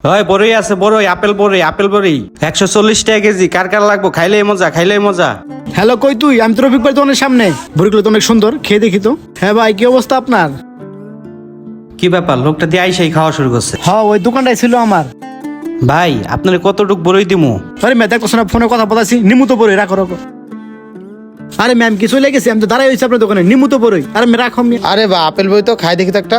হয় বড়ই আছে, বড়ই আপেল বড়ই, আপেল বড়ই 140 টাকা কেজি। কার কার লাগবো? খাইলেই মজা, খাইলেই মজা। হ্যালো, কই তুই? আমি তো রফিক ভাই তোমার সামনে। বড়িগুলো তো অনেক সুন্দর, খেয়ে দেখি তো। হ্যাঁ ভাই, কি অবস্থা আপনার? কি ব্যাপার? লোকটা দিয়ে আইসাই খাওয়া শুরু করছে। হ্যাঁ, ওই দোকানটাই ছিল আমার। ভাই আপনার কতটুক বড়ই দিমু? আরে ম্যাম, দেখো না, ফোনে কথা বলাছি। নিমুতো বড়ই রাখো রাখো। আরে ম্যাম, কি চলে গেছি? আমি তো দাঁড়াই হয়েছি আপনার দোকানে। নিমুতো বড়ই। আরে রাখো মিয়া। আরে বা আপেল বই তো খাই দেখি তো একটা।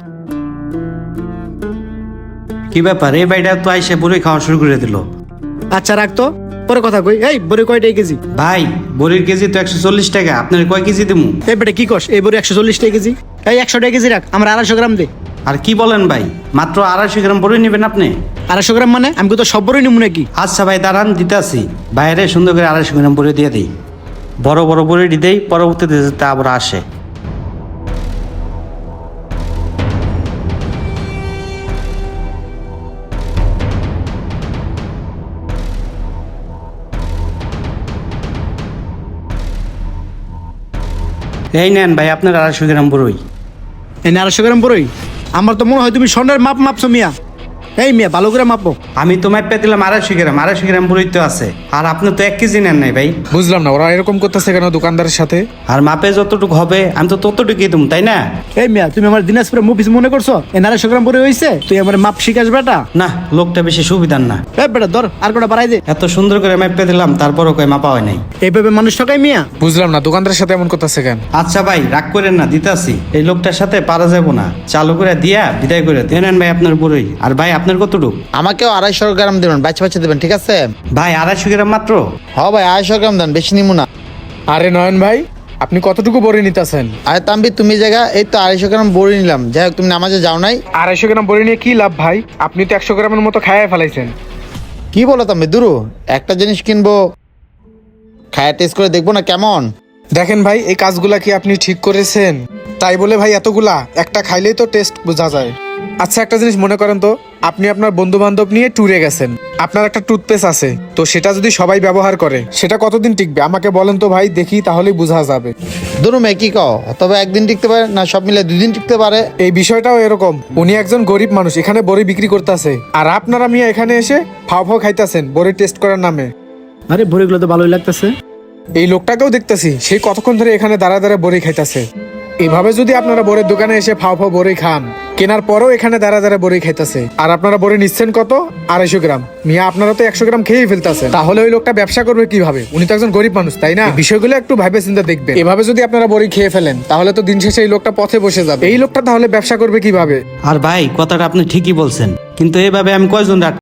কি ব্যাপার? এই ভাইটা তো আইসে বড়ই খাওয়া শুরু করে দিল। আচ্ছা রাখতো, পরে কথা কই। এই বড়ি কয়টাই কেজি? ভাই বড়ির কেজি তো 140 টাকা, আপনার কয় কেজি দিমু? এই বেটা কি কস? এই বড়ি 140 টাকা কেজি। এই 100 টাকা কেজি রাখ, আমার 250 গ্রাম দে। আর কি বলেন ভাই? মাত্র 250 গ্রাম বড়ই নেবেন আপনি? 250 গ্রাম মানে? আমি তো সব বড়ই নিমু নাকি? আচ্ছা ভাই দাঁড়ান, দিতে আসি। বাইরে সুন্দর করে 250 গ্রাম বড়ি দিয়ে দিই। বড় বড় বড়ি দেই, পরবর্তীতে যাতে আবার আসে। এই নেন ভাই আপনার 250 গ্রাম বড়ই। এই 250 গ্রাম বড়ই? আমার তো মনে হয় তুমি স্বর্ণের মাপ মাপছো মিয়া। এই মিয়া, ভালো করে মাপো। আমি তো মাইপে দিলাম 250 গ্রাম, 250 গ্রাম বড়ই তো আছে। আর আপনি তো 1 কেজি নেন নাই ভাই। বুঝলাম না ওরা এরকম করতেছে কেন দোকানদারের সাথে। আর মাপে যতটুকু হবে আমি তো ততটুকুই দেবো, তাই না? এই মিয়া, তুমি আমার দিনাজপুরে মুভিস মনে করছো? এই 250 গ্রাম বড়ি হইছে, তুই আমার মাপ শিখাস বেটা? না, লোকটা বেশি সুবিধার না। এই বেটা ধর, আর কটা বাড়াই দে। এত সুন্দর করে মাইপে দিলাম, তারপরও কই মাপা হয় নাই। এইভাবে মানুষ ঠকাই মিয়া? বুঝলাম না দোকানদারের সাথে এমন করতেছে কেন। আচ্ছা ভাই রাগ করেন না, দিতাছি। এই লোকটার সাথে পারা যাবো না, চালু করে দিয়া বিদায় করে দেন ভাই আপনার বড়ই। আর ভাই আপনার কতটুকু? আমাকেও 250 গ্রাম দেবেন, বাচ্চা বাচ্চা দেবেন, ঠিক আছে? ভাই 250 গ্রাম মাত্র? হ ভাই 250 গ্রাম দেন, বেশি নিমু না। আরে নয়ন ভাই, আপনি কতটুকু বড়ি নিতেছেন? আরে তাম্বি, তুমি জায়গা এই তো 250 গ্রাম বড়ি নিলাম। যাই হোক, তুমি নামাজে যাও নাই? 250 গ্রাম বড়ি নিয়ে কি লাভ ভাই? আপনি তো 100 গ্রামের মতো খাইয়ে ফেলাইছেন। কি বলো তাম্বি? দুরু একটা জিনিস কিনবো, খায়া টেস্ট করে দেখবো না কেমন। দেখেন ভাই, এই কাজগুলা কি আপনি ঠিক করেছেন? তাই বলে ভাই এতগুলা একটা খাইলেই তো টেস্ট বোঝা যায়। আচ্ছা একটা জিনিস মনে করেন তো, আপনি আপনার বন্ধু বান্ধব নিয়ে ট্যুরে গেছেন, আপনার একটা টুথপেস্ট আছে, তো সেটা যদি সবাই ব্যবহার করে সেটা কতদিন টিকবে আমাকে বলেন তো ভাই, দেখি তাহলেই বোঝা যাবে। দুরু মেয়ে কি কও? তবে একদিন টিকতে পারে না, সব মিলে 2 দিন টিকতে পারে। এই বিষয়টাও এরকম, উনি একজন গরিব মানুষ, এখানে বড়ি বিক্রি করতেছে, আর আপনারা মিয়া এখানে এসে ফাও ফাও খাইতেছেন বড়ি টেস্ট করার নামে। আরে বড়িগুলো তো ভালোই লাগতেছে। এই লোকটাকেও দেখতেছি সেই কতক্ষণ ধরে এখানে দাঁড়ায় দাঁড়ায় বড়ি খাইতেছে। এভাবে যদি আপনারা বড়ির দোকানে এসে ফাও ফাও বড়ি খান, কেনার পরও এখানে দাঁড়ায় দাঁড়ায় বড়ি খাইতেছে, আর আপনারা বড়ি নিচ্ছেন কত? 250 গ্রাম। মিয়া আপনারা তো 100 গ্রাম খেয়েই ফেলতেছেন, তাহলে ওই লোকটা ব্যবসা করবে কিভাবে? উনি তো একজন গরিব মানুষ, তাই না? এই বিষয়গুলো একটু ভাবে চিন্তা দেখবেন। এভাবে যদি আপনারা বড়ি খেয়ে ফেলেন তাহলে তো দিন শেষে এই লোকটা পথে বসে যাবে। এই লোকটা তাহলে ব্যবসা করবে কিভাবে? আর ভাই কথাটা আপনি ঠিকই বলছেন, কিন্তু এইভাবে আমি কয়জন